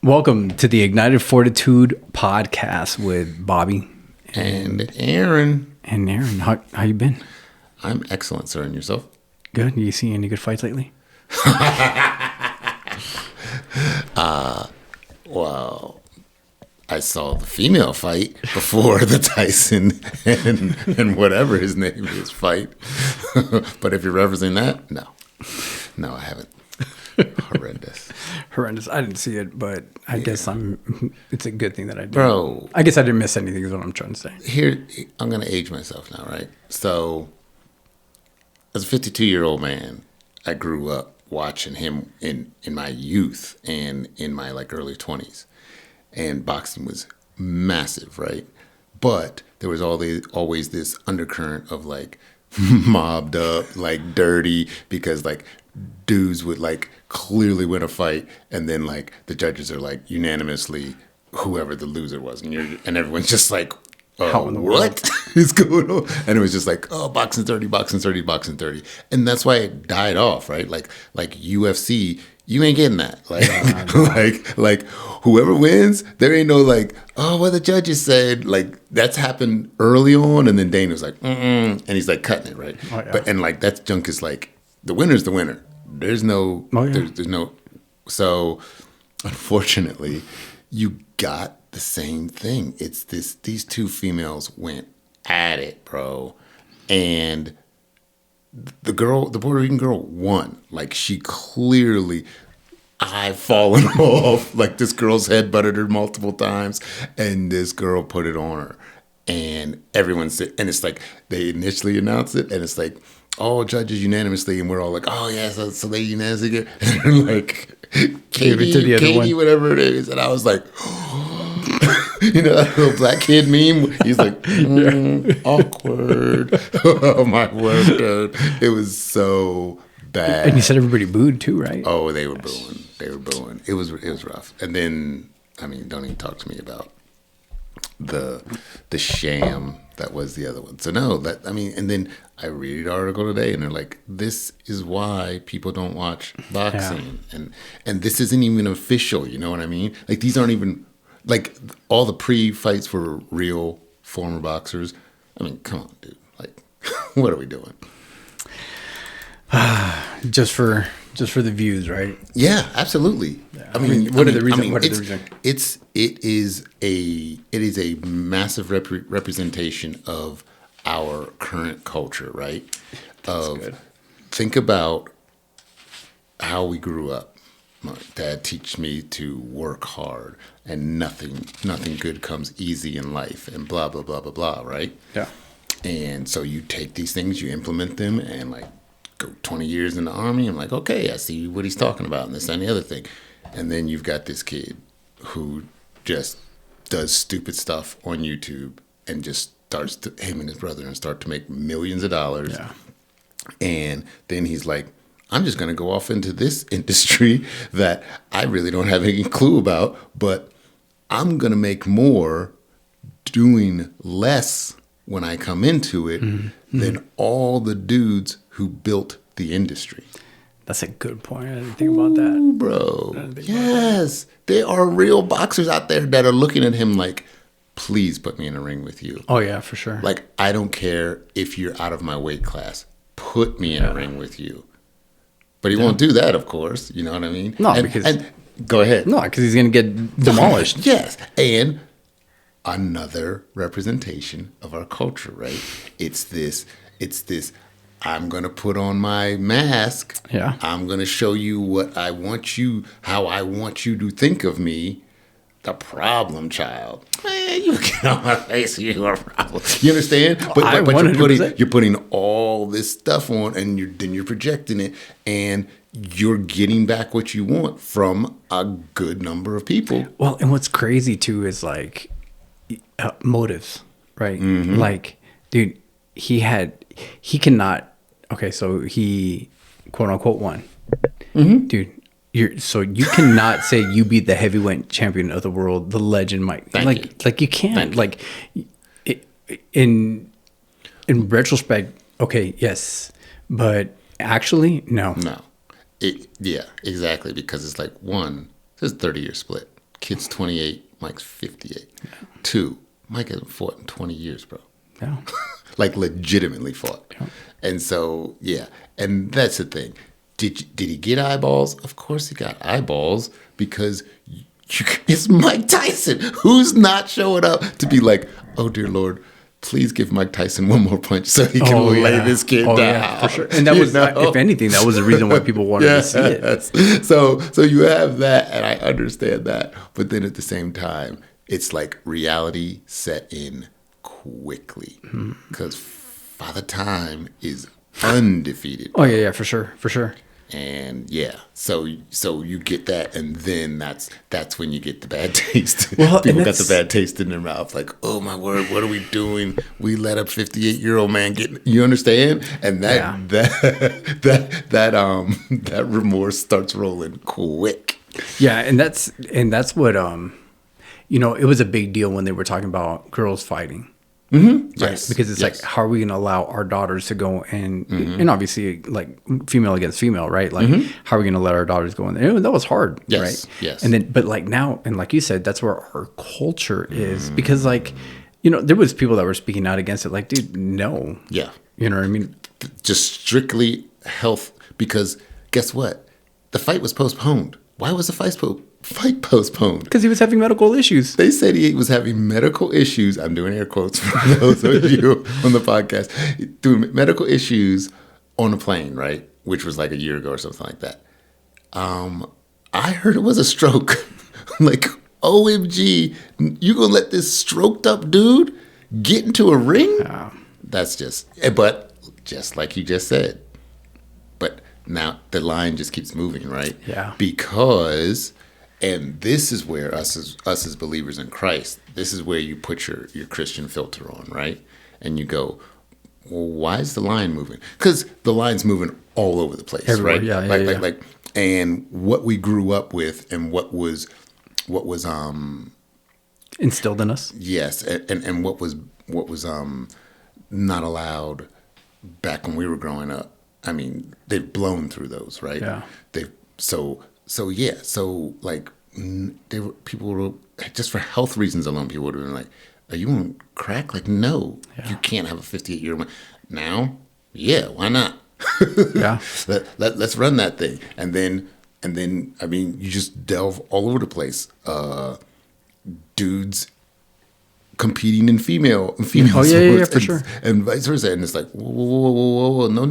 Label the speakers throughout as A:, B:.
A: Welcome to the Ignited Fortitude podcast with Bobby
B: and Aaron.
A: And Aaron, how you been?
B: I'm excellent, sir. And yourself?
A: Good. You see any good fights lately?
B: Well, I saw the female fight before the Tyson and whatever his name is fight. But if you're referencing that, no, I haven't.
A: Horrendous. I didn't see it, but I guess it's a good thing that I did.
B: Bro.
A: I guess I didn't miss anything is what I'm trying to say.
B: Here, I'm going to age myself now, right? So, as a 52-year-old man, I grew up watching him in my youth and in my early 20s. And boxing was massive, right? But there was always this undercurrent of mobbed up, dirty, because dudes would clearly win a fight, and then the judges are unanimously whoever the loser was, and everyone's just what is going on? And it was just boxing 30, boxing 30, boxing 30, and that's why it died off, right? Like UFC, you ain't getting that. Whoever wins, there ain't no what the judges said. That's happened early on, and then Dana was and he's cutting it, right? Oh, yeah. But and that junk is the winner's the winner. There's no, there's no. So, unfortunately, you got the same thing. It's these two females went at it, bro, and the Puerto Rican girl won. She clearly, I've fallen off. This girl's head butted her multiple times, and this girl put it on her, and everyone said, and it's they initially announced it, and it's all judges unanimously, and we're all oh yeah, so they unanimously get, and Katie, whatever it is, and I was that little black kid meme. He's awkward. Oh my word, dude! It was so bad.
A: And you said everybody booed too, right?
B: Oh, they were booing. It was rough. And then, don't even talk to me about the sham that was the other one. So no, and then I read an article today, and they're this is why people don't watch boxing, and this isn't even official. You know what I mean? These aren't even all the pre-fights were real former boxers. Come on, dude. What are we doing?
A: Just for the views, right?
B: Yeah, absolutely. Yeah.
A: What are the reasons?
B: It is a massive representation of our current culture, right? Good. Think about how we grew up. My dad teach me to work hard, and nothing good comes easy in life, and blah blah blah blah blah, right?
A: Yeah.
B: And so you take these things, you implement them, and go 20 years in the army. I'm okay, I see what he's talking about, and this and the other thing. And then you've got this kid who just does stupid stuff on YouTube and just starts to, him and his brother, and start to make millions of dollars.
A: Yeah.
B: And then he's I'm just going to go off into this industry that I really don't have any clue about, but I'm going to make more doing less when I come into it than all the dudes who built the industry.
A: That's a good point. I didn't think about that.
B: Ooh, bro. Yes. There are real boxers out there that are looking at him please put me in a ring with you.
A: Oh, yeah, for sure.
B: I don't care if you're out of my weight class. Put me in a ring with you. But he won't do that, of course. You know what I mean?
A: No,
B: go ahead.
A: No, because he's going to get demolished.
B: Yes. And another representation of our culture, right? It's this, I'm going to put on my mask.
A: Yeah.
B: I'm going to show you how I want you to think of me. The problem child. Man, you get on my face, you're a problem. You understand? But you're putting all this stuff on, and you're projecting it, and you're getting back what you want from a good number of people.
A: Well, and what's crazy too is motives, right? Mm-hmm. Dude, he cannot. Okay, so he quote unquote won. Mm-hmm. Dude. You cannot say you beat the heavyweight champion of the world, the legend Mike. You can't. In retrospect, okay, yes, but actually, no.
B: Yeah, exactly, because it's one. It's a 30-year split. kid's 28, Mike's 58. Yeah. 2, Mike hasn't fought in 20 years, bro.
A: Yeah.
B: Like legitimately fought. Yeah. And so, yeah. And that's the thing. Did he get eyeballs? Of course he got eyeballs because it's Mike Tyson. Who's not showing up to be like, oh, dear Lord, please give Mike Tyson one more punch so he can lay this kid down. Yeah,
A: for sure. And that was, if anything, that was the reason why people wanted to see it.
B: So you have that, and I understand that. But then at the same time, it's like reality set in quickly because Father Time is undefeated.
A: Oh, yeah, for sure.
B: And yeah, so you get that, and then that's when you get the bad taste.
A: Well,
B: people got the bad taste in their mouth, like, oh my word, what are we doing? We let a 58-year-old man get. You understand? And that remorse starts rolling quick.
A: Yeah, and that's what it was a big deal when they were talking about girls fighting.
B: Mm-hmm.
A: Right? Yes. Because it's like, how are we going to allow our daughters to go and obviously like female against female, right? Like, how are we going to let our daughters go in there? That was hard, right?
B: Yes.
A: And then, but like now, and like you said, that's where our culture is because like, there was people that were speaking out against it. Like, dude, no.
B: Yeah.
A: You know what I mean?
B: Just strictly health, because guess what? The fight was postponed. Why was the fight postponed?
A: Because he was having medical issues.
B: They said he was having medical issues. I'm doing air quotes for those of you on the podcast. Doing medical issues on a plane, right? Which was like a year ago or something like that. I heard it was a stroke. Like, OMG, you gonna let this stroked up dude get into a ring? That's but just like you just said. But now the line just keeps moving, right?
A: Yeah.
B: Because, and this is where us as believers in Christ, this is where you put your Christian filter on, right? And you go, well, why is the line moving? Because the line's moving all over the place, everywhere, right?
A: Yeah,
B: like, and what we grew up with, and what was
A: instilled in us.
B: Yes, and what was not allowed back when we were growing up. I mean, they've blown through those, right?
A: Yeah.
B: So like people were, just for health reasons alone, people would have been like, "Are you on crack?" Like, no, you can't have a 58-year-old. Now, yeah, why not?
A: Yeah.
B: Let's run that thing, and then I mean, you just delve all over the place. Dudes competing in female
A: oh yeah, for sure,
B: and vice versa, and it's like whoa, no,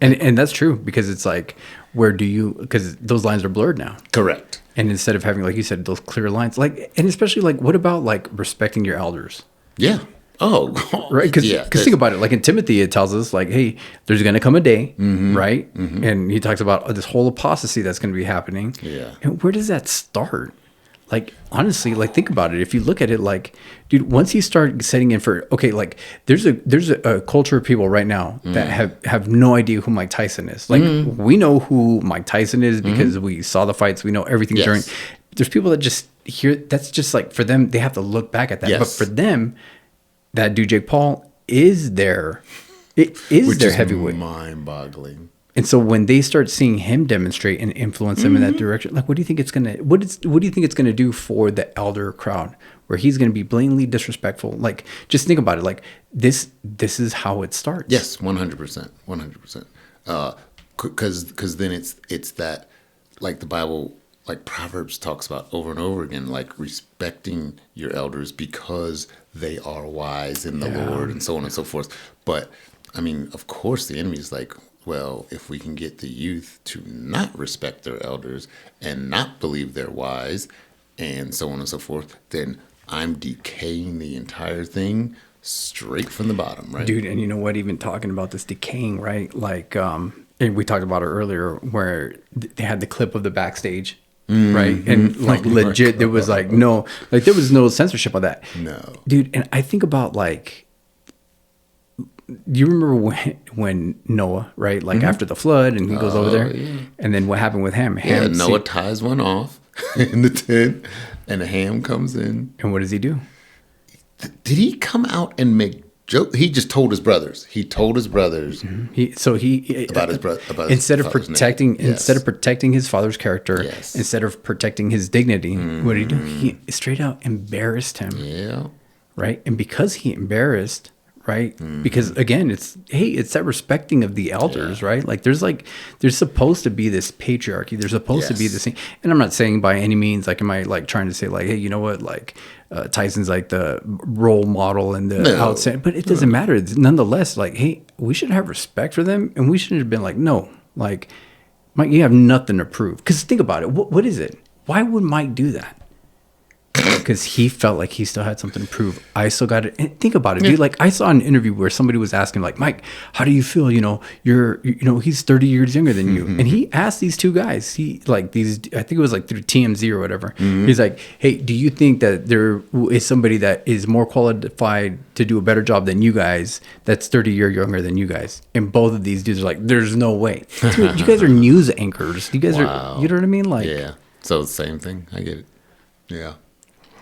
A: and that's true, because it's like, where do you, because those lines are blurred now.
B: Correct.
A: And instead of having, like you said, those clear lines, like, and especially like, what about like respecting your elders?
B: Yeah. Oh,
A: right. Because think about it. Like in Timothy, it tells us like, hey, there's going to come a day, right? And he talks about this whole apostasy that's going to be happening.
B: Yeah.
A: And where does that start? Like, honestly, like, think about it. If you look at it, like, dude, once you start setting in for, okay, like, there's a culture of people right now that have no idea who Mike Tyson is. Like, we know who Mike Tyson is because we saw the fights. We know everything during. There's people that just hear, that's just like, for them, they have to look back at that. Yes. But for them, that dude Jake Paul is their heavyweight.
B: Mind-boggling.
A: And so when they start seeing him demonstrate and influence them in that direction, like, what do you think it's gonna do for the elder crowd, where he's gonna be blatantly disrespectful? Like, just think about it. Like, this is how it starts.
B: Yes, 100%. Because then it's that, like the Bible, like Proverbs talks about over and over again, like respecting your elders because they are wise in the Lord, and so on and so forth. But I mean, of course, the enemy is like, well, if we can get the youth to not respect their elders and not believe they're wise and so on and so forth, then I'm decaying the entire thing straight from the bottom, right?
A: Dude, and you know what? Even talking about this decaying, right? Like, and we talked about it earlier, where they had the clip of the backstage, right? And like, legit, there was like there was no censorship of that.
B: No.
A: Dude, and I think about like, do you remember when Noah, right? Like after the flood, and he goes over there, and then what happened with Ham?
B: Noah ties one off in the tent, and a Ham comes in.
A: And what does he do?
B: Did he come out and make He just told his brothers. He told his brothers
A: About his brother. Instead of protecting his father's character, instead of protecting his dignity, what did he do? He straight out embarrassed him.
B: Yeah.
A: Right. And because he embarrassed, right? Because again, it's that respecting of the elders, right? Like there's supposed to be this patriarchy. There's supposed to be this thing. And I'm not saying by any means, like, am I like trying to say like, hey, you know what? Like Tyson's like the role model and the outstanding, but it doesn't matter. It's nonetheless, like, hey, we should have respect for them. And we shouldn't have been like, no, like, Mike, you have nothing to prove. Because think about it. What is it? Why would Mike do that? Because he felt like he still had something to prove. I still got it. And think about it, dude. Like I saw an interview where somebody was asking, like, Mike, how do you feel? You know, he's 30 years younger than you. And he asked these two guys, I think it was like through TMZ or whatever. He's like, hey, do you think that there is somebody that is more qualified to do a better job than you guys that's 30 years younger than you guys? And both of these dudes are like, there's no way. Dude, you guys are news anchors. You guys are, you know what I mean? Like,
B: yeah. So the same thing. I get it. Yeah.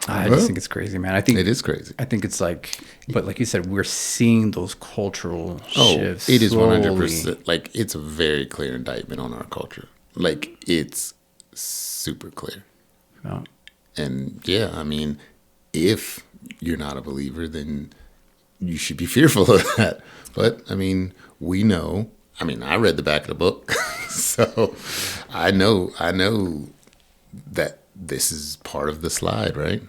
A: I just think it's crazy, man. I think
B: it is crazy.
A: I think it's like, but like you said, we're seeing those cultural shifts.
B: It is 100%. Like it's a very clear indictment on our culture. Like it's super clear.
A: Yeah.
B: And yeah, I mean, if you're not a believer, then you should be fearful of that. But I mean, we know. I mean, I read the back of the book, so I know that this is part of the slide, right?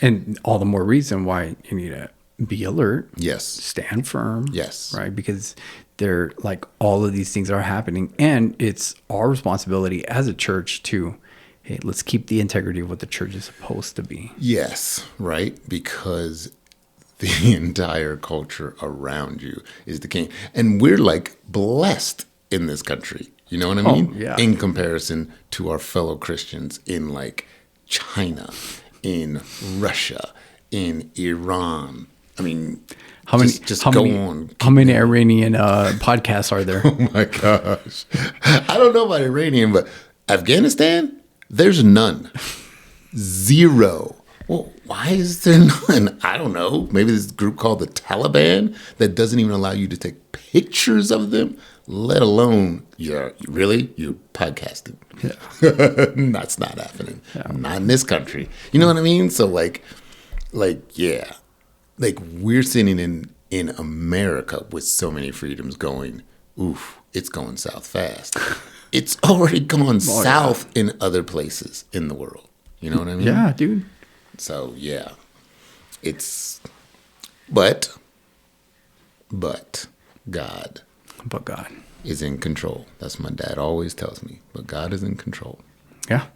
A: And all the more reason why you need to be alert.
B: Yes.
A: Stand firm.
B: Yes.
A: Right? Because they're like all of these things are happening. And it's our responsibility as a church to, hey, let's keep the integrity of what the church is supposed to be.
B: Yes. Right? Because the entire culture around you is the king. And we're like blessed in this country. You know what I mean?
A: Yeah.
B: In comparison to our fellow Christians in like China, in Russia, in Iran. I mean, how many
A: Iranian podcasts are there?
B: Oh my gosh. I don't know about Iranian, but Afghanistan, there's none. Zero. Well, why is there none? I don't know. Maybe this group called the Taliban that doesn't even allow you to take pictures of them, let alone you're podcasting. Yeah. That's not happening. Yeah. Not in this country. You know what I mean? So yeah. Like we're sitting in America with so many freedoms going, oof, it's going south fast. It's already gone south in other places in the world. You know what I mean?
A: Yeah, dude.
B: So yeah. But God.
A: But God
B: is in control. That's what my dad always tells me. But God is in control.
A: Yeah.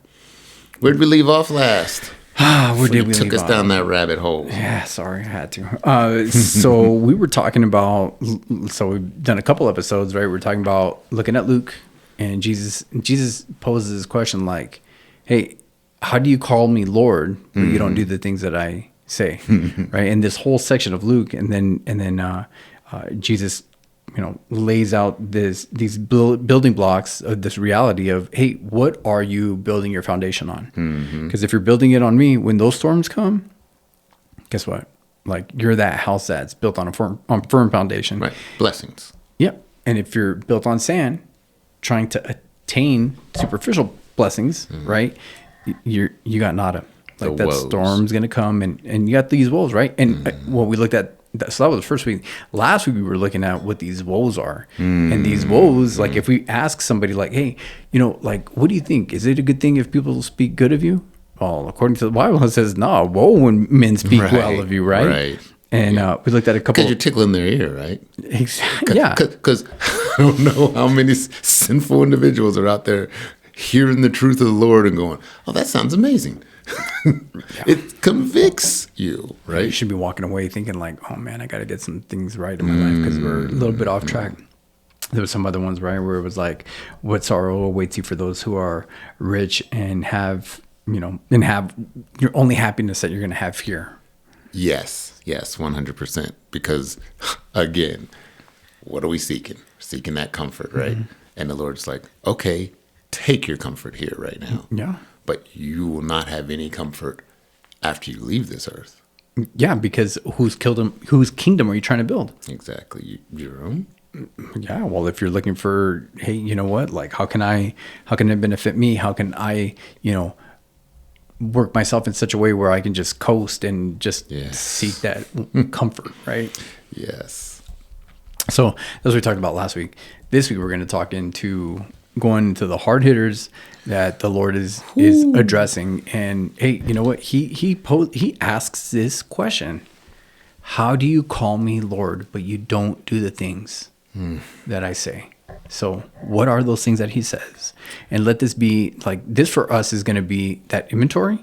B: Where'd we leave off last?
A: Where did we
B: took us down that rabbit hole?
A: Yeah, sorry, I had to. So we were talking about. So we've done a couple episodes, right? We're talking about looking at Luke and Jesus. Jesus poses this question like, "Hey, how do you call me Lord, but you don't do the things that I say?" Right? And this whole section of Luke, and then Jesus, lays out these building blocks of this reality of, hey, what are you building your foundation on? Because if you're building it on me, when those storms come, guess what? Like you're that house that's built on a firm foundation.
B: Right. Blessings.
A: Yep. And if you're built on sand, trying to attain superficial blessings, right? You got nada. Like that storm's gonna come, and you got these woes, right? And what we looked at. So that was the first week. Last week we were looking at what these woes are, and these woes. Like if we ask somebody, like, "Hey, like, what do you think? Is it a good thing if people speak good of you?" Well, according to the Bible, it says, "No, woe when men speak well of you." Right. Right. And we looked at a couple.
B: Because you're tickling their ear, right?
A: Exactly. Yeah. Because
B: I don't know how many sinful individuals are out there hearing the truth of the Lord and going, "Oh, that sounds amazing." It convicts you, right?
A: You should be walking away thinking like, oh man, I got to get some things right in my life because we're a little bit off track. There were some other ones, right, where it was like, what sorrow awaits you for those who are rich and have, and have your only happiness that you're going to have here.
B: Yes, 100%. Because again, what are we seeking? Seeking that comfort, right? And the Lord's like, okay, take your comfort here right now.
A: Yeah.
B: But you will not have any comfort after you leave this earth.
A: Yeah, because whose kingdom are you trying to build?
B: Exactly. Your own.
A: Yeah, well, if you're looking for, hey, you know what? Like, how can it benefit me? How can I, work myself in such a way where I can just coast and just seek that comfort, right?
B: Yes.
A: So that's what we talked about last week. This week we're going to going into the hard hitters that the Lord is addressing. And hey, you know what? He asks this question: how do you call me Lord, but you don't do the things that I say? So what are those things that he says? And let this be like this for us is going to be that inventory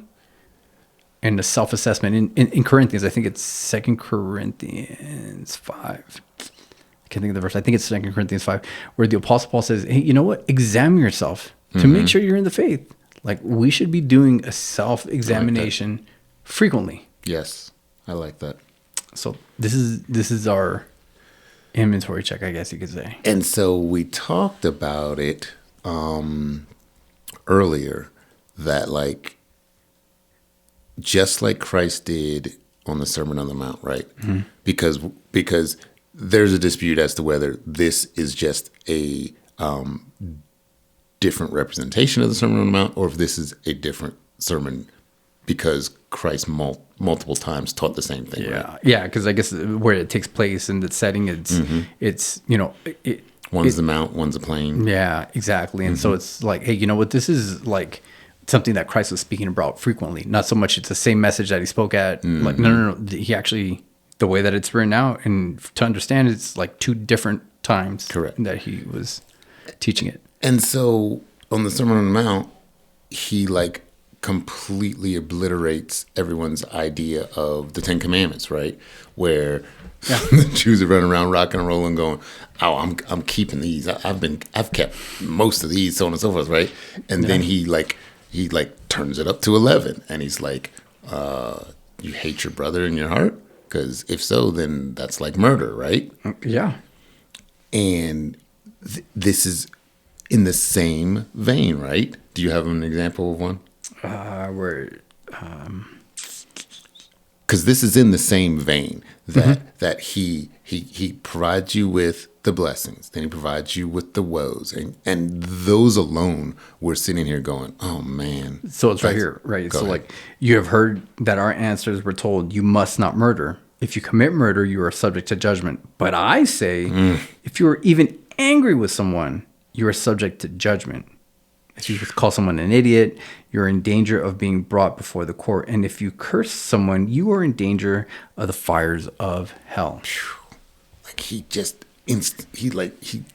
A: and the self-assessment in Corinthians. I think it's 2 Corinthians 5. I can't think of the verse. I think it's 2 Corinthians 5, where the Apostle Paul says, hey, you know what? Examine yourself to make sure you're in the faith. Like, we should be doing a self-examination frequently.
B: Yes, I like that.
A: So this is our inventory check, I guess you could say.
B: And so we talked about it earlier, that like, just like Christ did on the Sermon on the Mount, right? Mm-hmm. Because there's a dispute as to whether this is just a different representation of the Sermon on the Mount, or if this is a different sermon because Christ multiple times taught the same thing.
A: Yeah,
B: right?
A: Yeah. Because I guess where it takes place in the setting, it's
B: one's the mount, one's a plain.
A: Yeah, exactly. And so it's like, hey, you know what? This is like something that Christ was speaking about frequently. Not so much it's the same message that he spoke at. Like, no. He actually, the way that it's written out, and to understand, it's like two different times.
B: Correct.
A: That he was teaching it.
B: And so on the Sermon on the Mount, he like completely obliterates everyone's idea of the Ten Commandments, right? Where the Jews are running around rocking and rolling, going, "Oh, I'm keeping these. I've kept most of these, so on and so forth, right?" And then he turns it up to 11, and he's like, "You hate your brother in your heart? Because if so, then that's like murder, right?"
A: Yeah.
B: And this is in the same vein, right? Do you have an example of one? Because this is in the same vein that he provides you with the blessings, then he provides you with the woes, and those alone, we're sitting here going, oh man.
A: So it's right here, right? So like, you have heard that our ancestors were told, you must not murder. If you commit murder, you are subject to judgment. But I say, if you are even angry with someone, you are subject to judgment. If you call someone an idiot, you're in danger of being brought before the court. And if you curse someone, you are in danger of the fires of hell.
B: Like he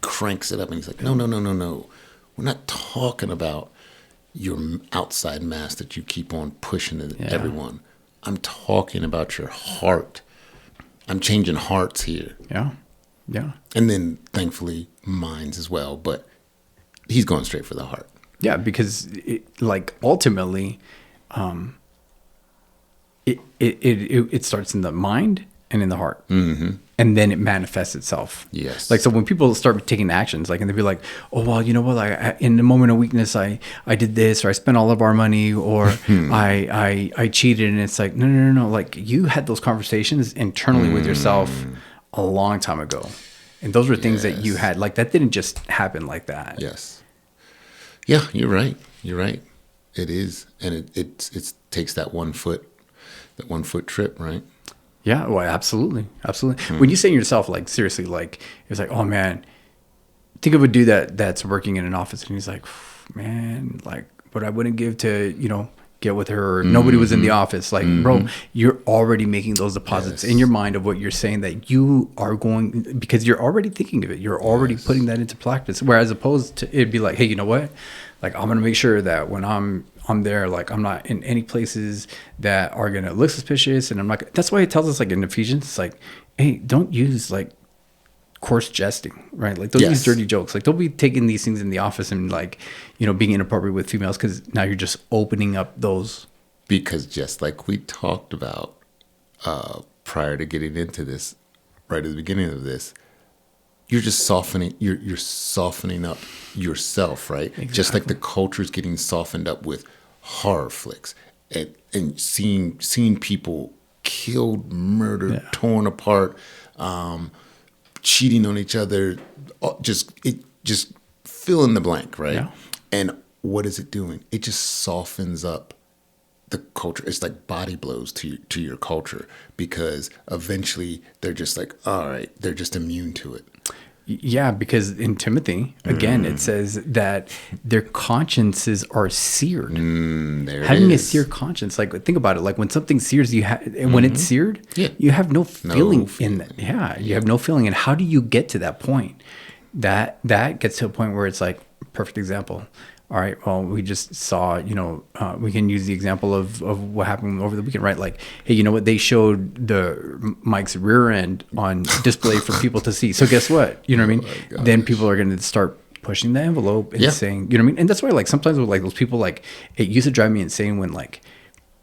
B: cranks it up, and he's like, no. We're not talking about your outside mask that you keep on pushing to everyone. I'm talking about your heart. I'm changing hearts here.
A: Yeah. Yeah.
B: And then thankfully minds as well, but he's going straight for the heart.
A: Yeah, because ultimately, it starts in the mind and in the heart, and then it manifests itself.
B: Yes.
A: Like, so when people start taking actions, like, and they be like, "Oh well, you know what? Like, in a moment of weakness, I did this, or I spent all of our money, or I cheated," and it's like, no. Like, you had those conversations internally with yourself a long time ago, and those were things that you had. Like, that didn't just happen like that.
B: Yes. Yeah, you're right. It is, and it takes that 1 foot trip, right?
A: Yeah, well, absolutely. When you say to yourself, like, seriously, like, it's like, oh man, think of a dude that's working in an office, and he's like, man, like, what I wouldn't give to, get with her, or nobody was in the office. Like, bro, you're already making those deposits in your mind of what you're saying that you are going, because you're already thinking of it. You're already putting that into practice. Whereas opposed to it'd be like, hey, you know what? Like, I'm going to make sure that when I'm there, like, I'm not in any places that are going to look suspicious. And I'm not, that's why it tells us, like, in Ephesians, it's like, hey, don't use like coarse jesting, right? Like, don't use dirty jokes. Like, don't be taking these things in the office and, like, being inappropriate with females, because now you're just opening up those.
B: Because just like we talked about prior to getting into this, right at the beginning of this, you're just softening. You're softening up yourself, right? Exactly. Just like the culture's getting softened up with horror flicks and seeing people killed, murdered, torn apart, cheating on each other, just fill in the blank, right?
A: Yeah.
B: And what is it doing? It just softens up the culture. It's like body blows to your culture, because eventually they're just like, all right, they're just immune to it.
A: Yeah, because in Timothy, again, it says that their consciences are seared. Having a seared conscience, like think about it, like when something sears, when it's seared, you have no feeling in that. Yeah, you have no feeling. And how do you get to that point? That gets to a point where it's like, perfect example. All right, well, we just saw, we can use the example of what happened over the weekend, right? Like, hey, you know what? They showed Mike's rear end on display for people to see. So guess what? You know what I mean? Then people are going to start pushing the envelope and saying, you know what I mean? And that's why, like, sometimes with like those people, like, it used to drive me insane when, like,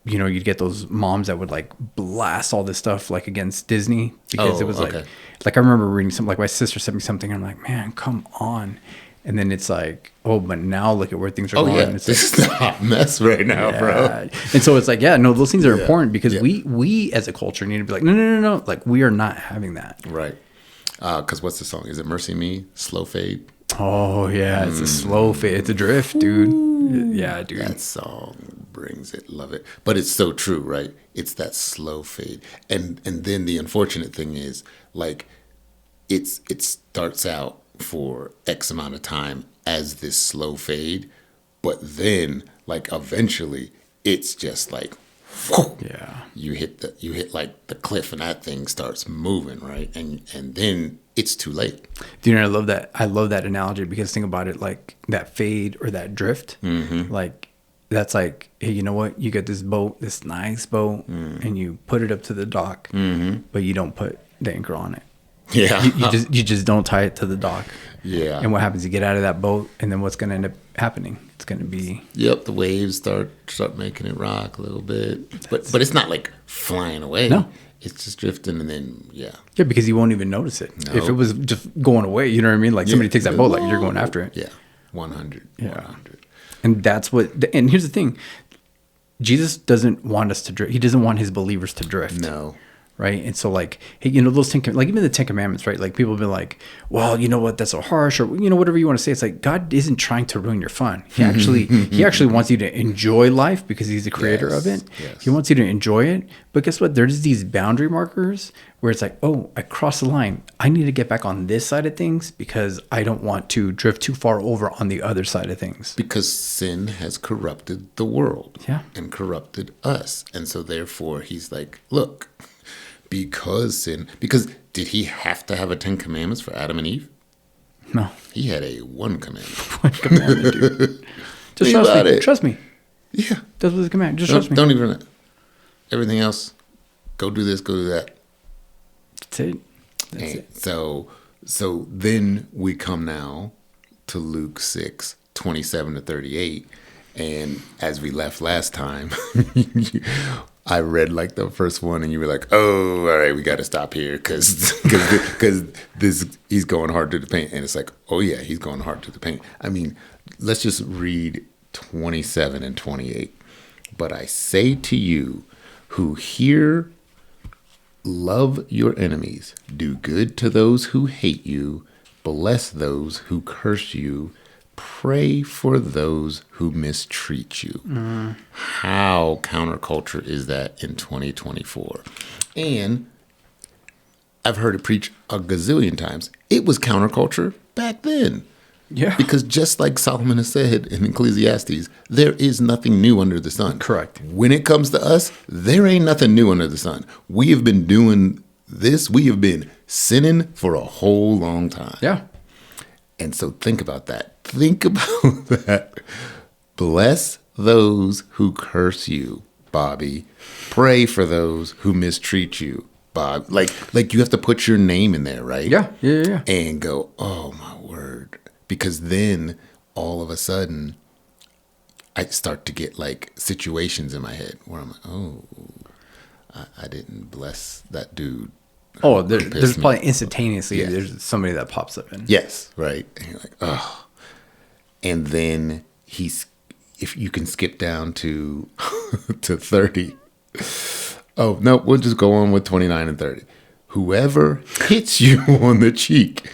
A: you'd get those moms that would like blast all this stuff like against Disney, because it was like I remember reading something, like my sister sent me something, and I'm like, man, come on. And then it's like, oh, but now look at where things are going.
B: Yeah.
A: It's
B: this is a hot mess right now, bro.
A: And so it's like, no, those things are important, because we as a culture need to be like, no. Like, we are not having that.
B: Right. Because what's the song? Is it Mercy Me? Slow Fade?
A: Oh, yeah. It's a slow fade. It's a drift, dude. Yeah, dude.
B: That song brings it. Love it. But it's so true, right? It's that slow fade. And then the unfortunate thing is, like, it starts out for X amount of time as this slow fade, but then like eventually it's just like, whoo, you hit like the cliff, and that thing starts moving, right? And then it's too late.
A: Do you know, I love that analogy, because think about it, like that fade or that drift, like that's like, hey, you know what? You get this boat, this nice boat, and you put it up to the dock, but you don't put the anchor on it.
B: Yeah.
A: You just don't tie it to the dock.
B: Yeah.
A: And what happens? You get out of that boat, and then what's going to end up happening? It's going to be...
B: Yep, the waves start making it rock a little bit. But it's not like flying away.
A: No.
B: It's just drifting, and then,
A: Yeah, because you won't even notice it.
B: No.
A: If it was just going away, you know what I mean? Like somebody takes that boat, like you're going after it.
B: Yeah, 100.
A: Yeah.
B: 100.
A: And that's what... And here's the thing. Jesus doesn't want us to drift. He doesn't want his believers to drift.
B: No.
A: Right. And so like, hey, those like even the 10 Commandments, right? Like people have been like, well, you know what, that's so harsh, or, whatever you want to say. It's like, God isn't trying to ruin your fun. He actually wants you to enjoy life, because he's the creator of it.
B: Yes.
A: He wants you to enjoy it. But guess what? There's these boundary markers where it's like, oh, I crossed the line. I need to get back on this side of things, because I don't want to drift too far over on the other side of things.
B: Because sin has corrupted the world.
A: Yeah.
B: And corrupted us. And so therefore he's like, look, because did he have to have a 10 commandments for Adam and Eve?
A: No.
B: He had a one commandment.
A: One commandment, dude. Just trust me. Trust me.
B: Yeah.
A: That's what the command. Just trust me.
B: Don't even. Everything else, go do this, go do that.
A: That's it. That's it.
B: So then we come now to Luke 6:27-38. And as we left last time, I read like the first one, and you were like, "Oh, all right, we got to stop here because this he's going hard to the paint." And it's like, "Oh yeah, he's going hard to the paint." I mean, let's just read 27 and 28. But I say to you, who hear, love your enemies, do good to those who hate you, bless those who curse you. Pray for those who mistreat you. How counterculture is that in 2024? And I've heard it preached a gazillion times. It was counterculture back then.
A: Yeah.
B: Because just like Solomon has said in Ecclesiastes, there is nothing new under the sun.
A: Correct.
B: When it comes to us, there ain't nothing new under the sun. We have been doing this. We have been sinning for a whole long time.
A: Yeah.
B: And so think about that. Think about that. Bless those who curse you, Bobby. Pray for those who mistreat you, Bob. Like you have to put your name in there, right?
A: Yeah.
B: And go, oh my word. Because then all of a sudden I start to get like situations in my head where I'm like, oh, I didn't bless that dude.
A: Oh, there's probably instantaneously there's somebody that pops up in.
B: Yes, right. And you're like, oh. And then if you can skip down to to 30, Oh, no, we'll just go on with 29 and 30. Whoever hits you on the cheek,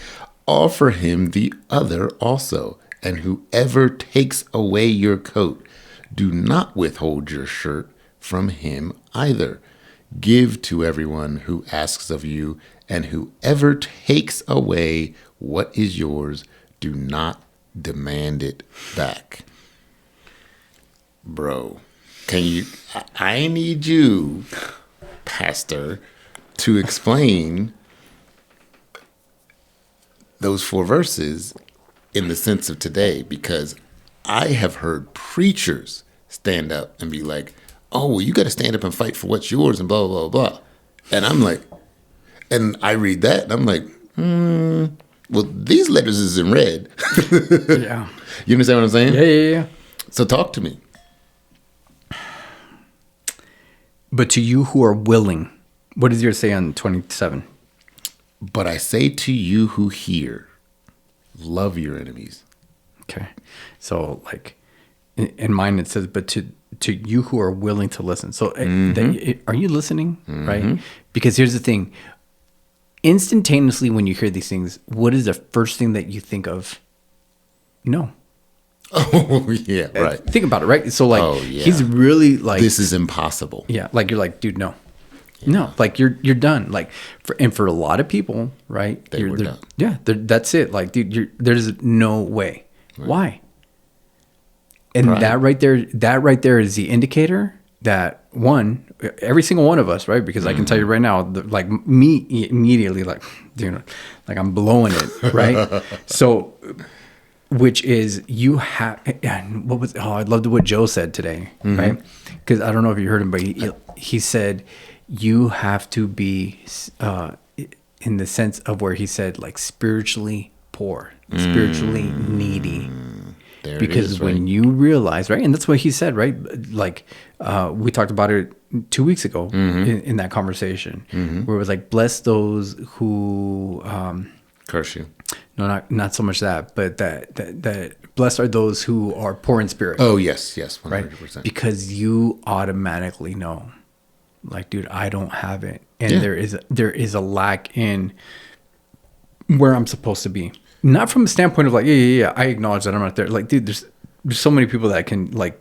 B: offer him the other also. And whoever takes away your coat, do not withhold your shirt from him either. Give to everyone who asks of you, and whoever takes away what is yours, do not demand it back. Bro, I need you, Pastor, to explain those 4 verses in the sense of today, because I have heard preachers stand up and be like, oh, well, you got to stand up and fight for what's yours and blah, blah, blah, blah. And I'm like, and I read that and I'm like, well, these letters is in red.
A: Yeah.
B: You understand what I'm saying?
A: Yeah.
B: So talk to me.
A: But to you who are willing, what does yours say on 27?
B: But I say to you who hear, love your enemies.
A: Okay. So like in mine, it says, but to you who are willing to listen. So are you listening? Right? Because here's the thing. Instantaneously, when you hear these things, what is the first thing that you think of? No.
B: Oh, yeah, right.
A: Think about it, right? So like, he's really like,
B: this is impossible.
A: Yeah. Like you're like, dude, no. Yeah. No, like you're done. Like for a lot of people, right?
B: They're done.
A: Yeah, that's it. Like, dude, there's no way. Right. Why? And that right there is the indicator that every single one of us, right? Because I can tell you right now, like me immediately, like, dude, like I'm blowing it, right? So, which is you have, I loved what Joe said today, right? Because I don't know if you heard him, but he said, you have to be in the sense of where he said like spiritually poor, spiritually needy.
B: There
A: because
B: it is, right?
A: when you realize, right, and that's what he said, right? Like we talked about it 2 weeks ago in that conversation, where it was like, bless those who
B: curse you.
A: No, not so much that, but that blessed are those who are poor in spirit.
B: Oh yes, 100%.
A: Right? Because you automatically know. Like, dude, I don't have it. And there is a lack in where I'm supposed to be. Not from a standpoint of like, yeah, I acknowledge that I'm not there. Like, dude, there's so many people that can like,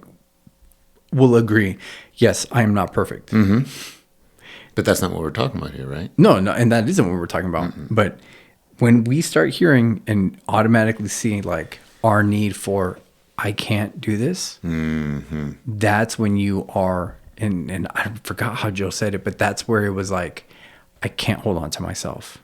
A: will agree. Yes, I am not perfect.
B: But that's not what we're talking about here, right?
A: No. And that isn't what we're talking about. But when we start hearing and automatically seeing like our need for, I can't do this. That's when you are, and I forgot how Joe said it, but that's where it was like, I can't hold on to myself.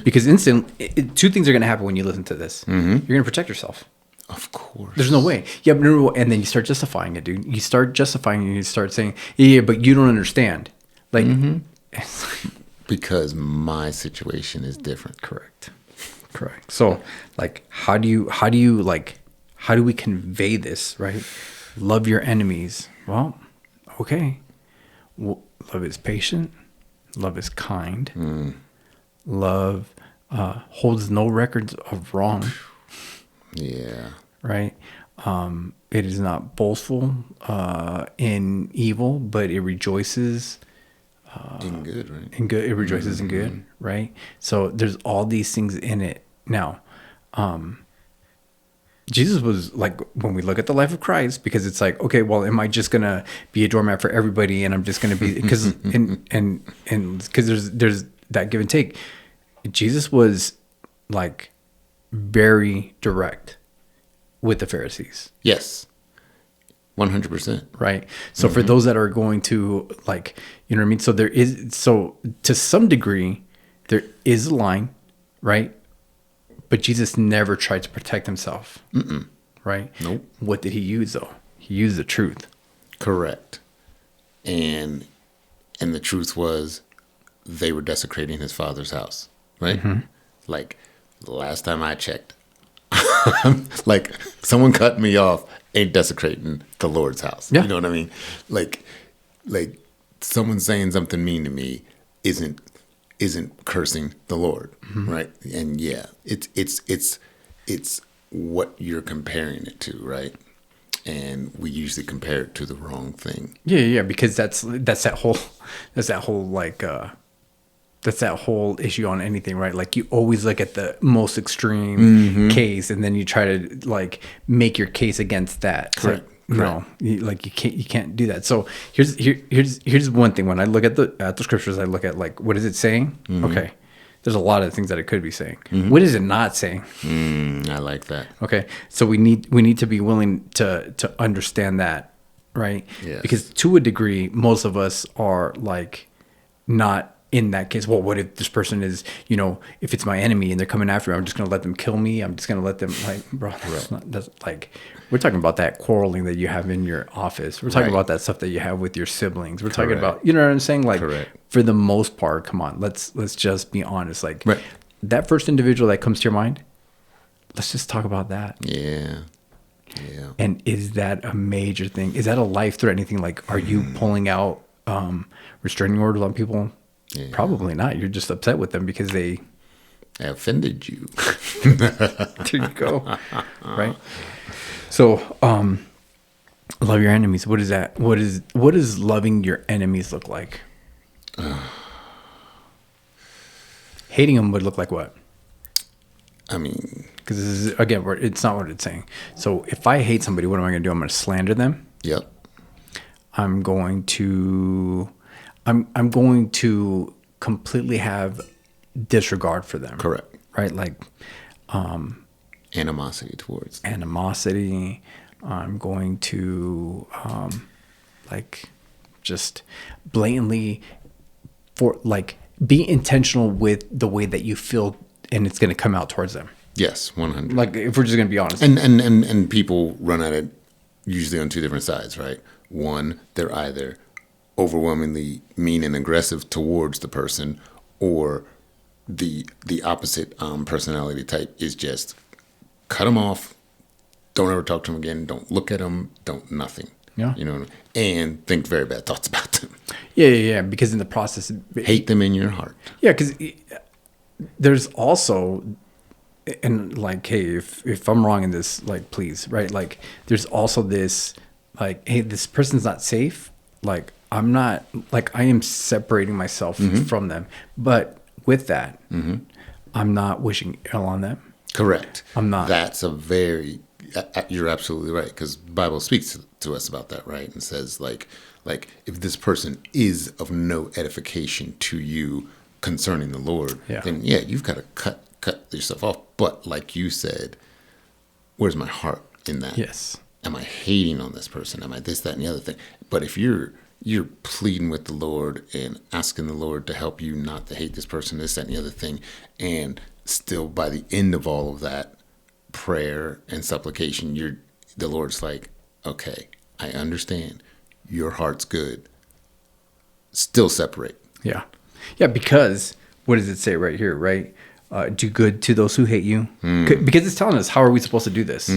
A: Because two things are going to happen when you listen to this. You're going to protect yourself.
B: Of course.
A: There's no way. Yeah, but no, and then you start justifying it, dude. You start justifying it, and you start saying, yeah, but you don't understand. Like,
B: because my situation is different.
A: Correct. So, like, how do we convey this, right? Love your enemies. Well, okay. Love is patient. Love is kind. Love holds no records of wrong.
B: Yeah.
A: Right? It is not boastful in evil, but it rejoices
B: in good, right?
A: In good, it rejoices in good, right? So there's all these things in it. Now, Jesus was like, when we look at the life of Christ, because it's like, okay, well, am I just gonna be a doormat for everybody, and I'm just gonna be because and because there's that give and take. Jesus was like very direct with the Pharisees.
B: Yes. 100%.
A: Right. So for those that are going to like, you know what I mean? So to some degree, there is a line, right? But Jesus never tried to protect himself. Right?
B: Nope.
A: What did he use though? He used the truth.
B: Correct. And the truth was they were desecrating his father's house, right? Like the last time I checked, like someone cut me off ain't desecrating the Lord's house.
A: Yeah.
B: You know what I mean? Like someone saying something mean to me isn't cursing the Lord, right? And yeah, it's what you're comparing it to, right? and we usually compare it to the wrong thing.
A: Yeah, because that's that whole like that's that whole issue on anything, right? Like you always look at the most extreme case, and then you try to like make your case against that.
B: Correct.
A: No, you can't do that. So here's one thing. When I look at the scriptures, I look at like, what is it saying? Okay, there's a lot of things that it could be saying. What is it not saying?
B: I like that.
A: Okay, so we need to be willing to understand that, right?
B: Yes.
A: Because to a degree, most of us are like not in that case. Well, what if this person is, if it's my enemy and they're coming after me, I'm just gonna let them kill me. I'm just gonna let them, like, bro. That's like, we're talking about that quarreling that you have in your office. We're talking about that stuff that you have with your siblings. We're talking about, you know what I'm saying? Like, for the most part, come on, let's just be honest. Like, that first individual that comes to your mind, let's just talk about that.
B: Yeah.
A: And is that a major thing? Is that a life-threatening thing? Like, are you pulling out restraining orders on people? Yeah. Probably not. You're just upset with them because they
B: offended you.
A: There you go. Right. So, love your enemies. What is that? What does loving your enemies look like? Hating them would look like what?
B: I mean,
A: because this is, again, it's not what it's saying. So if I hate somebody, what am I going to do? I'm going to slander them.
B: Yep.
A: I'm going to completely have disregard for them.
B: Correct.
A: Right? Like
B: animosity towards them.
A: Animosity. I'm going to just blatantly be intentional with the way that you feel, and it's going to come out towards them.
B: Yes, 100.
A: Like, if we're just going to be honest.
B: And people run at it usually on two different sides, right? One, they're either overwhelmingly mean and aggressive towards the person, or the opposite personality type is just cut them off, don't ever talk to them again, don't look at them, don't nothing.
A: Yeah.
B: You know what I mean? And think very bad thoughts about them.
A: Yeah. Because in the process,
B: hate them in your heart.
A: Yeah, because there's also, and like, hey, if I'm wrong in this, like, please, right? Like, there's also this, like, hey, this person's not safe. Like, I'm not, like, I am separating myself from them. But with that, I'm not wishing ill on them.
B: Correct.
A: I'm not.
B: That's you're absolutely right, because the Bible speaks to us about that, right? And says, like if this person is of no edification to you concerning the Lord, then you've got to cut yourself off. But like you said, where's my heart in that?
A: Yes.
B: Am I hating on this person? Am I this, that, and the other thing? But if you're pleading with the Lord and asking the Lord to help you not to hate this person, this, that, and the other thing, and still by the end of all of that prayer and supplication, the Lord's like, okay, I understand. Your heart's good. Still separate.
A: Yeah. Yeah, because what does it say right here, right? Do good to those who hate you. Because it's telling us, how are we supposed to do this?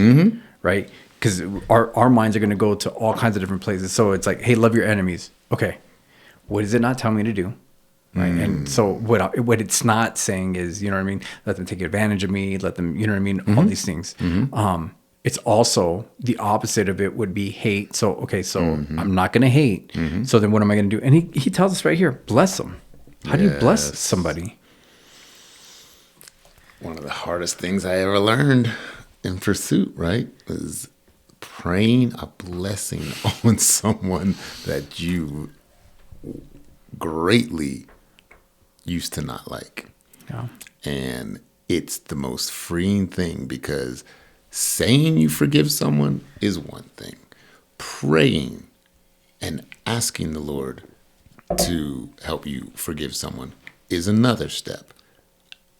A: Right? Because our minds are going to go to all kinds of different places. So it's like, hey, love your enemies. Okay. What does it not tell me to do? Right. And so what it's not saying is, you know what I mean? Let them take advantage of me. Let them, you know what I mean? All these things. It's also the opposite of it would be hate. So, okay, so I'm not going to hate. So then what am I going to do? And he tells us right here, bless them. How do you bless somebody?
B: One of the hardest things I ever learned in pursuit, right, was praying a blessing on someone that you greatly used to not like.
A: Yeah.
B: And it's the most freeing thing, because saying you forgive someone is one thing. Praying and asking the Lord to help you forgive someone is another step.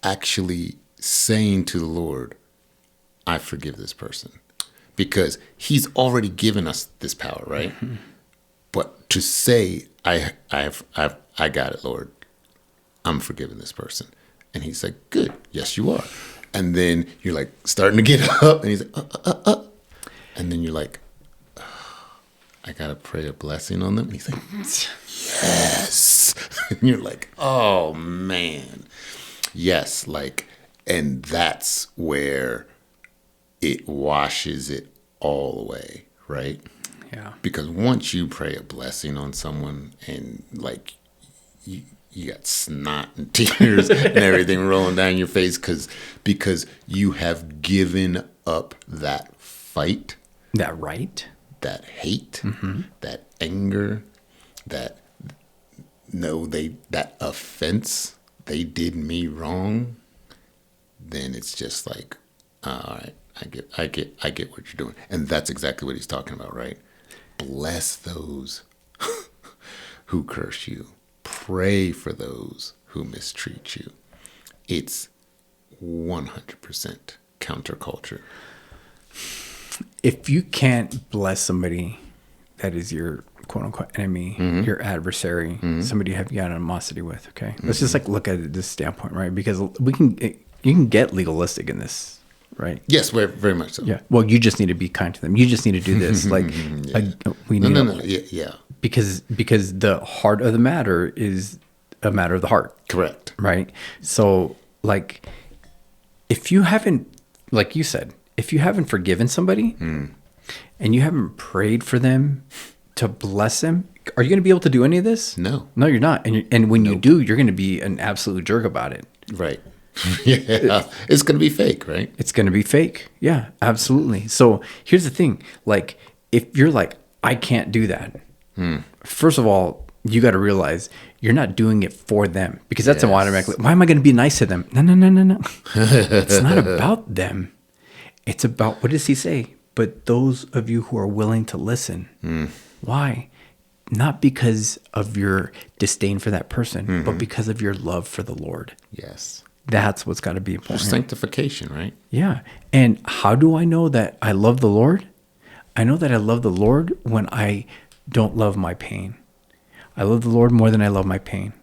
B: Actually saying to the Lord, I forgive this person, because he's already given us this power, right? But to say, I got it, Lord, I'm forgiving this person. And he's like, good, yes, you are. And then you're like starting to get up, and he's like, and then you're like, I got to pray a blessing on them. And he's like, yes. And you're like, oh man. Yes. Like, and that's where it washes it all away, right?
A: Yeah.
B: Because once you pray a blessing on someone and like you got snot and tears and everything rolling down your face because you have given up that fight,
A: That right?
B: that hate, that anger, that that offense, they did me wrong, then it's just like, all right, I get what you're doing. And that's exactly what he's talking about, right? Bless those who curse you. Pray for those who mistreat you. It's 100% counterculture.
A: If you can't bless somebody that is your quote unquote enemy, your adversary, somebody you have got animosity with, okay? Let's just like look at it this standpoint, right? Because you can get legalistic in this, right?
B: Yes, very, very much so.
A: Yeah. Well, you just need to be kind to them. You just need to do this. Like, we need
B: No. Yeah.
A: because the heart of the matter is a matter of the heart.
B: Correct.
A: Right. So like, if you haven't, like you said, if you haven't forgiven somebody and you haven't prayed for them to bless them, are you going to be able to do any of this?
B: No,
A: you're not. And when you do, you're going to be an absolute jerk about it.
B: Right. Yeah. It's going to be fake, right?
A: It's going to be fake. Yeah, absolutely. So here's the thing. Like, if you're like, I can't do that. First of all, you got to realize you're not doing it for them, because that's automatically, why am I going to be nice to them? No. It's not about them. It's about, what does he say? But those of you who are willing to listen. Why? Not because of your disdain for that person, but because of your love for the Lord.
B: Yes.
A: That's what's got to be important.
B: For sanctification, right?
A: Yeah. And how do I know that I love the Lord? I know that I love the Lord when I don't love my pain. I love the Lord more than I love my pain.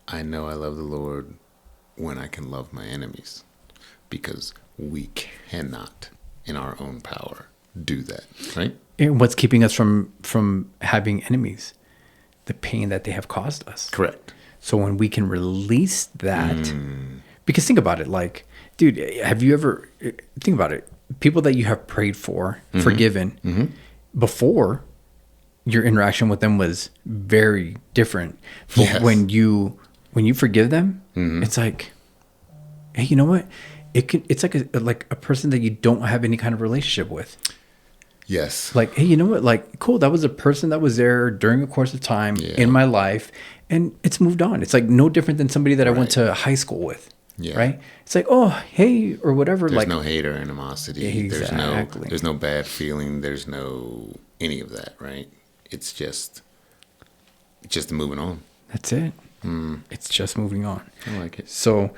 B: I know I love the Lord when I can love my enemies, because we cannot in our own power do that, right?
A: And what's keeping us from having enemies? The pain that they have caused us.
B: Correct.
A: So when we can release that, because think about it, like, dude, have you ever, think about it, people that you have prayed for, forgiven, before, your interaction with them was very different. But when you forgive them, it's like, hey, you know what? It's like a person that you don't have any kind of relationship with.
B: Yes.
A: Like, hey, you know what? Like, cool. That was a person that was there during a course of time in my life, and it's moved on. It's like no different than somebody that I went to high school with. Yeah. Right. It's like, oh, hey, or whatever.
B: There's
A: like,
B: no hate or animosity.
A: Exactly.
B: There's no bad feeling. There's no any of that. Right. It's just moving on.
A: That's it. It's just moving on.
B: I like it.
A: So,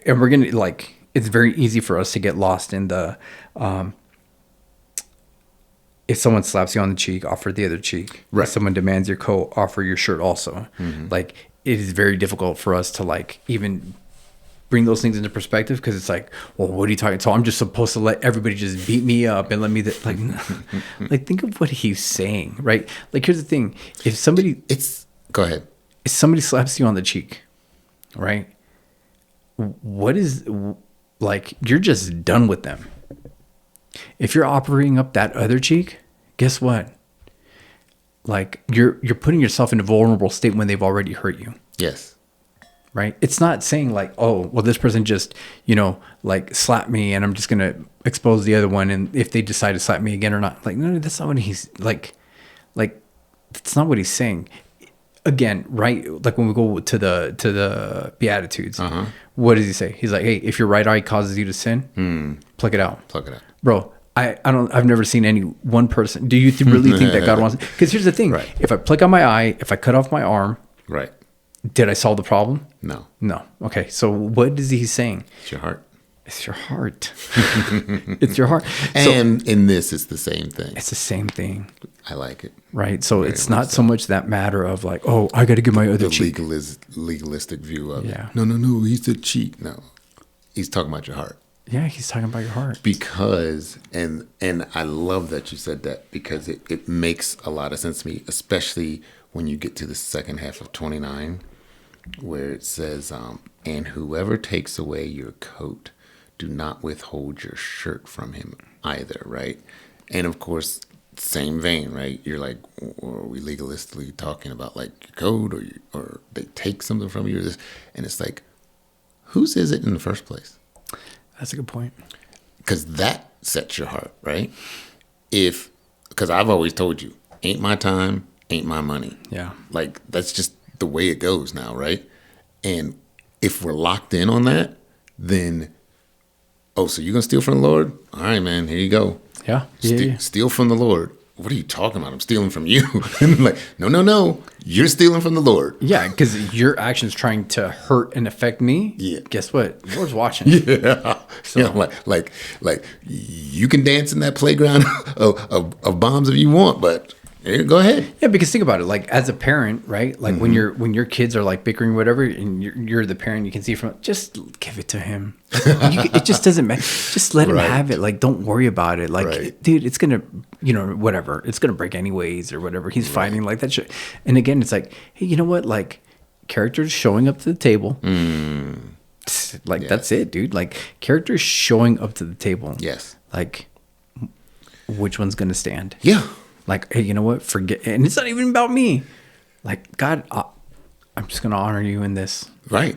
A: and we're gonna, like, it's very easy for us to get lost in the, if someone slaps you on the cheek, offer the other cheek.
B: Right.
A: If someone demands your coat, offer your shirt also. Like, it is very difficult for us to, like, even bring those things into perspective, because it's like, well, what are you talking? So I'm just supposed to let everybody just beat me up and let me like, like, think of what he's saying, right? Like, here's the thing: if somebody,
B: go ahead.
A: If somebody slaps you on the cheek, right? What is, like, you're just done with them. If you're offering up that other cheek, guess what? Like, you're putting yourself in a vulnerable state when they've already hurt you.
B: Yes.
A: Right? It's not saying like, oh, well, this person just, like, slapped me and I'm just going to expose the other one, and if they decide to slap me again or not. Like, no, that's not what he's like, that's not what he's saying. Again, right? Like, when we go to the Beatitudes, what does he say? He's like, hey, if your right eye causes you to sin, pluck it out.
B: Pluck it out.
A: Bro, I've never seen any one person. Do you really think that God wants? Because here's the thing: right. If I pluck out my eye, if I cut off my arm,
B: right,
A: did I solve the problem?
B: No.
A: Okay, so what is he saying?
B: It's your heart.
A: It's your heart. It's your heart.
B: And in this, it's the same thing.
A: It's the same thing.
B: I like it.
A: Right. So it's not so much that matter of like, oh, I got to give my other cheek.
B: Legalistic view of it.
A: Yeah.
B: No. He's the cheek. No, he's talking about your heart.
A: Yeah, he's talking about your heart.
B: Because, and I love that you said that, because it makes a lot of sense to me, especially when you get to the second half of 29, where it says, and whoever takes away your coat do not withhold your shirt from him either, right? And of course, same vein, right? You're like, or are we legalistically talking about like your code, or they take something from you, or this? And it's like, whose is it in the first place?
A: That's a good point.
B: Because that sets your heart, right? Because I've always told you, ain't my time, ain't my money.
A: Yeah.
B: Like, that's just the way it goes now, right? And if we're locked in on that, then, oh, so you're going to steal from the Lord? All right, man, here you go.
A: Yeah.
B: Steal from the Lord. What are you talking about? I'm stealing from you. Like, no. You're stealing from the Lord.
A: Yeah, because your action's trying to hurt and affect me.
B: Yeah.
A: Guess what? The Lord's watching.
B: Yeah. So. Yeah, like you can dance in that playground of bombs if you want, but go ahead.
A: Yeah, because think about it. Like as a parent, right? Like when your kids are like bickering, or whatever, and you're the parent, you can see from just give it to him. It just doesn't matter. Just let him have it. Like don't worry about it. Like dude, it's gonna, whatever. It's gonna break anyways, or whatever. He's fighting like that shit. And again, it's like, hey, you know what? Like characters showing up to the table. Like that's it, dude. Like characters showing up to the table.
B: Yes.
A: Like which one's gonna stand?
B: Yeah.
A: Like, hey, you know what? Forget, and it's not even about me. Like, God, I'm just gonna honor you in this.
B: Right.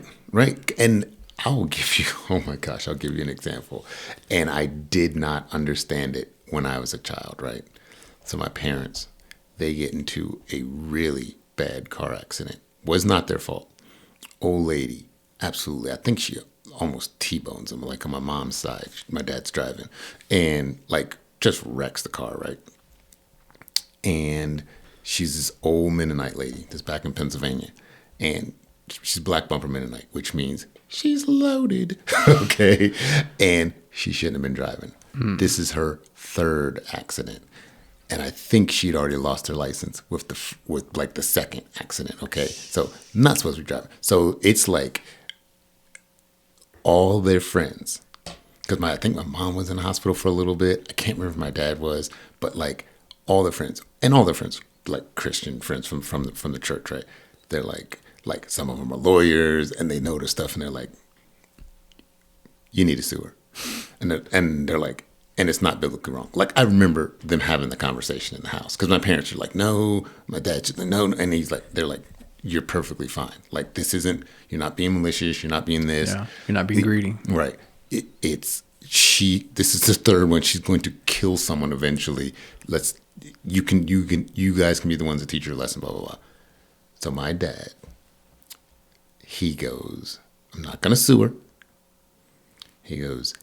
B: And I'll give you an example. And I did not understand it when I was a child, right? So my parents, they get into a really bad car accident. Was not their fault. Old lady, absolutely. I think she almost T-bones them, like on my mom's side. My dad's driving, and like just wrecks the car, right? And she's this old Mennonite lady that's back in Pennsylvania. And she's black bumper Mennonite, which means she's loaded. Okay. And she shouldn't have been driving. This is her third accident. And I think she'd already lost her license with the second accident. Okay. So not supposed to be driving. So it's like all their friends, because I think my mom was in the hospital for a little bit. I can't remember if my dad was, but like, all their friends, like Christian friends from the church, right? They're like some of them are lawyers, and they know their stuff, and they're like, you need to sue her, and they're like, and it's not biblically wrong. Like I remember them having the conversation in the house, because my parents are like, no, my dad's like, no, and they're like, you're perfectly fine. Like this isn't, you're not being malicious, you're not being this,
A: you're not being greedy,
B: right? This is the third one. She's going to kill someone eventually. You guys can be the ones that teach her a lesson, blah, blah, blah. So my dad, he goes, I'm not going to sue her. He goes,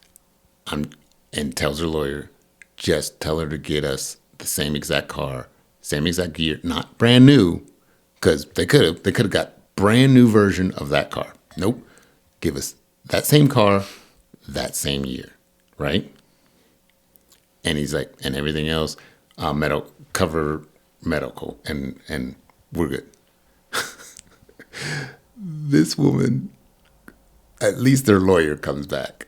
B: and tells her lawyer, just tell her to get us the same exact car, same exact gear, not brand new, because they could have got brand new version of that car. Nope. Give us that same car, that same year, right? And he's like, and everything else, cover medical, and we're good. This woman, at least their lawyer comes back,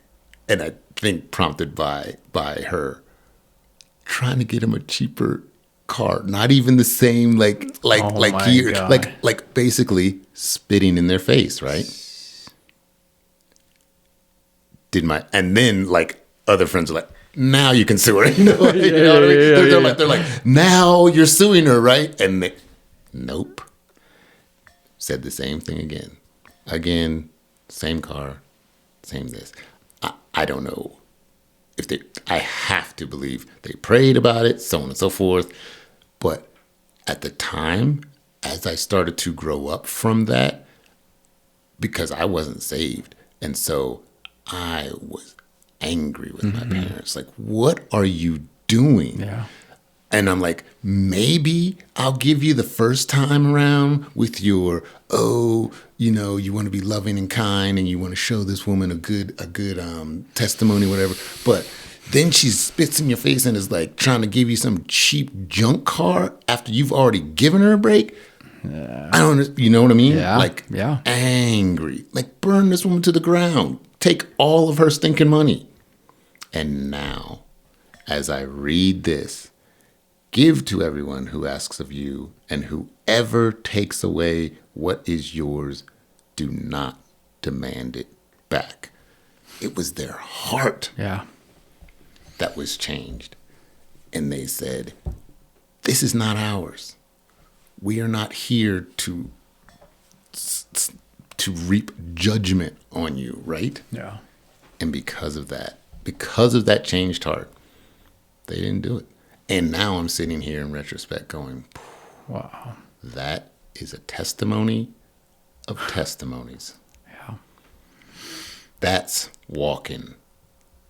B: and I think prompted by her, trying to get him a cheaper car, not even the same year, like basically spitting in their face, right? And then like other friends are like, now you can sue her. You know what I mean? They're like, now you're suing her, right? And nope. Said the same thing again. Again, same car, same this. I don't know if I have to believe they prayed about it, so on and so forth. But at the time, as I started to grow up from that, because I wasn't saved, and so I was angry with my parents. Like, what are you doing?
A: Yeah.
B: And I'm like, maybe I'll give you the first time around with your, you want to be loving and kind, and you want to show this woman a good testimony, whatever. But then she spits in your face and is like trying to give you some cheap junk car after you've already given her a break. I don't, you know what I mean?
A: Yeah.
B: Angry, like burn this woman to the ground. Take all of her stinking money. And now, as I read this, give to everyone who asks of you, and whoever takes away what is yours, do not demand it back. It was their heart that was changed. And they said, this is not ours. We are not here to reap judgment on you, right?
A: Yeah.
B: And because of that changed heart, they didn't do it. And now I'm sitting here in retrospect going,
A: wow,
B: that is a testimony of testimonies.
A: Yeah.
B: That's walking.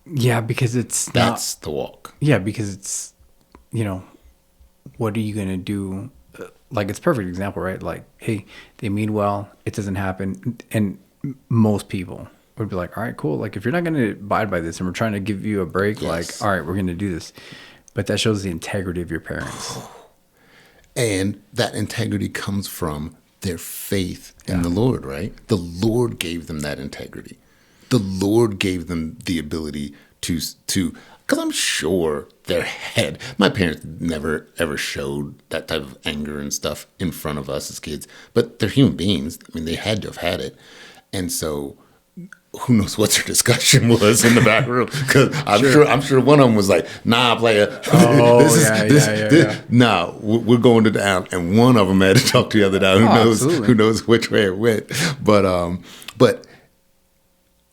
A: Yeah, because
B: that's the walk.
A: Yeah, because it's, what are you going to do? Like, it's a perfect example, right? Like, hey, they mean well, it doesn't happen. And most people would be like, all right, cool. Like, if you're not going to abide by this and we're trying to give you a break, like, all right, we're going to do this. But that shows the integrity of your parents.
B: And that integrity comes from their faith in the Lord, right? The Lord gave them that integrity. The Lord gave them the ability to, because I'm sure my parents never ever showed that type of anger and stuff in front of us as kids, but they're human beings. I mean, they had to have had it. And so who knows what their discussion was in the back room? Because I'm sure one of them was like, "Nah, player, nah, we're going to down." And one of them had to talk to the other down. Who knows which way it went? But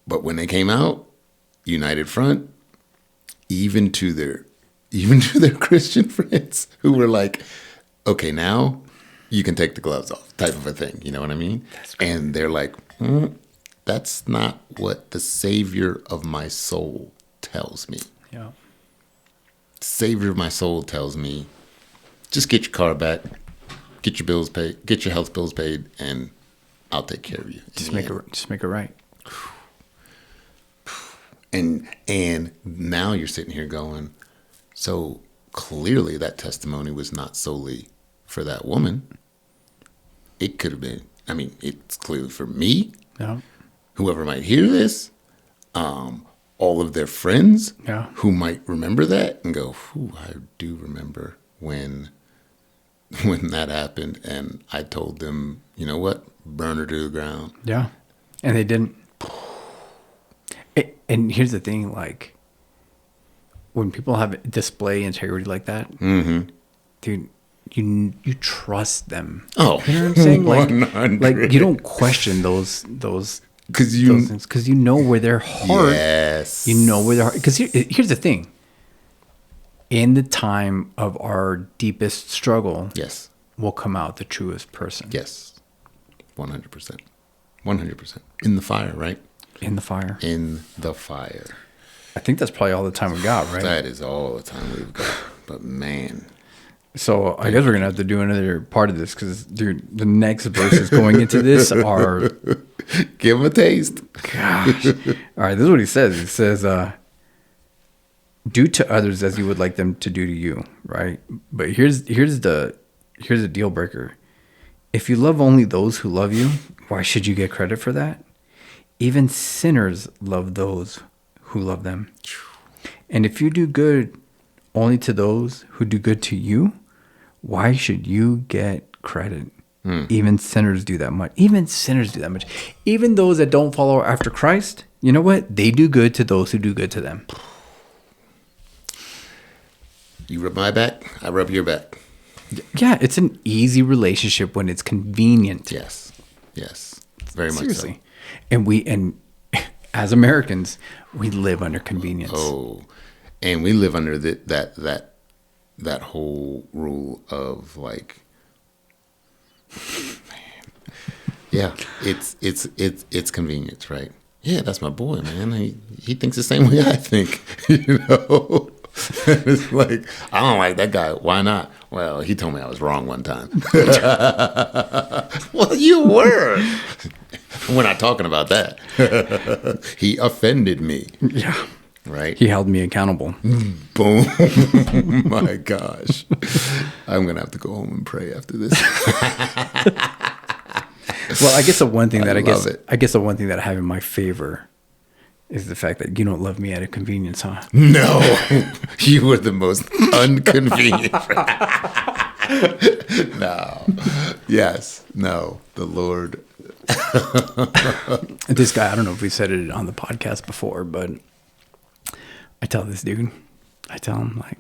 B: when they came out, united front, even to their Christian friends who were like, "Okay, now you can take the gloves off," type of a thing. You know what I mean? And they're like, that's not what the Savior of my soul tells me.
A: Yeah.
B: Savior of my soul tells me, just get your car back, get your bills paid, get your health bills paid, and I'll take care of you.
A: Just make it right.
B: And now you're sitting here going, so clearly that testimony was not solely for that woman. It could have been. I mean, it's clearly for me.
A: Yeah.
B: Whoever might hear this, all of their friends who might remember that and go, I do remember when that happened, and I told them, you know what, burn her to the ground.
A: Yeah, and they didn't. And here's the thing, like, when people have display integrity like that, dude, you trust them.
B: Oh,
A: you know what I'm saying?
B: 100.
A: Like you don't question those because you know where their heart.
B: Yes.
A: You know where their heart. Because here's the thing. In the time of our deepest struggle,
B: yes,
A: will come out the truest person.
B: Yes, 100%, 100%. In the fire, right?
A: In the fire.
B: In the fire.
A: I think that's probably all the time we got, right?
B: That is all the time we've got. But man.
A: So I guess we're gonna have to do another part of this because, dude, the next verses going into this are.
B: Give him a taste.
A: Gosh. All right, this is what he says. He says, "Do to others as you would like them to do to you." Right. But here's the deal breaker. If you love only those who love you, why should you get credit for that? Even sinners love those who love them. And if you do good only to those who do good to you, why should you get credit? Even sinners do that much. Even those that don't follow after Christ, you know what? They do good to those who do good to them.
B: You rub my back, I rub your back.
A: Yeah, it's an easy relationship when it's convenient.
B: Yes. Very
A: Seriously.
B: much so.
A: And as Americans, we live under convenience.
B: Oh, and we live under that whole rule of like, man, yeah, it's convenience, right? Yeah, that's my boy, man. He thinks the same way I think, you know. It's like, I don't like that guy. Why not? Well, he told me I was wrong one time. Well, you were. We're not talking about that. He offended me.
A: Yeah.
B: Right?
A: He held me accountable.
B: Boom. My gosh. I'm going to have to go home and pray after this.
A: Well, I guess the one thing that the one thing that I have in my favor is the fact that you don't love me at a convenience, huh?
B: No. You were the most unconvenient. No. Yes. No. The Lord
A: This guy, I don't know if we said it on the podcast before, but I tell this dude, I tell him, like,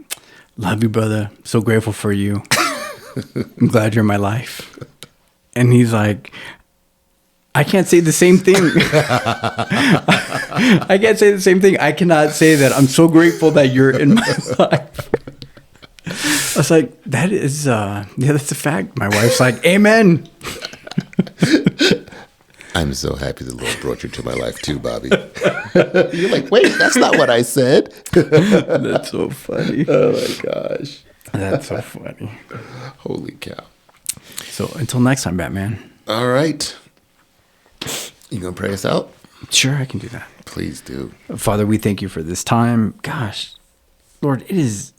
A: love you, brother. So grateful for you. I'm glad you're in my life. And he's like, I can't say the same thing. I can't say the same thing. I cannot say that I'm so grateful that you're in my life. I was like, that is, yeah, that's a fact. My wife's like, amen.
B: I'm so happy the Lord brought you to my life too, Bobby. You're like, wait, that's not what I said.
A: That's so funny.
B: Oh my gosh.
A: That's so funny.
B: Holy cow.
A: So until next time, Batman.
B: All right. You gonna pray us out?
A: Sure, I can do that.
B: Please do.
A: Father, we thank you for this time. Gosh, Lord, it is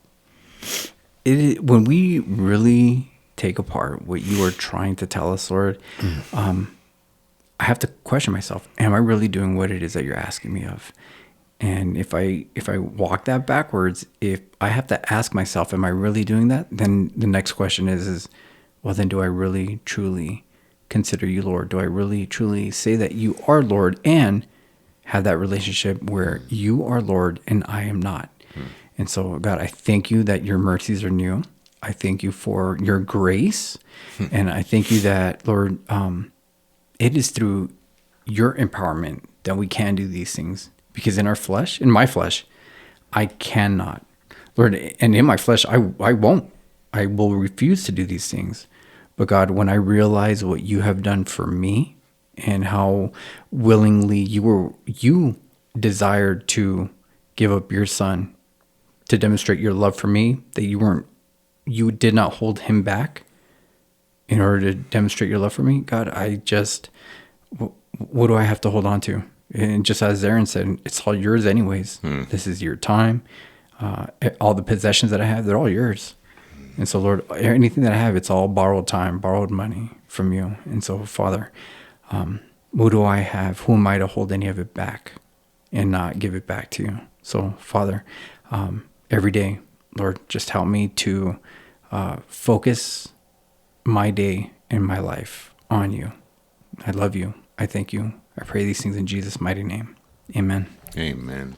A: when we really take apart what you are trying to tell us, Lord, I have to question myself. Am I really doing what it is that you're asking me of? And if I walk that backwards, if I have to ask myself, am I really doing that? Then the next question is, well, then do I really, truly consider you Lord? Do I really, truly say that you are Lord and have that relationship where you are Lord and I am not? And so, God, I thank you that your mercies are new. I thank you for your grace. And I thank you that, Lord, it is through your empowerment that we can do these things. Because in our flesh, in my flesh, I cannot. Lord, and in my flesh, I won't. I will refuse to do these things. But God, when I realize what you have done for me and how willingly you desired to give up your son to demonstrate your love for me, that you did not hold him back in order to demonstrate your love for me. God, what do I have to hold on to? And just as Aaron said, it's all yours anyways. This is your time. All the possessions that I have, they're all yours. And so, Lord, anything that I have, it's all borrowed time, borrowed money from you. And so, Father, what do I have? Who am I to hold any of it back and not give it back to you? So, Father, every day, Lord, just help me to focus my day and my life on you. I love you. I thank you. I pray these things in Jesus' mighty name. Amen.
B: Amen.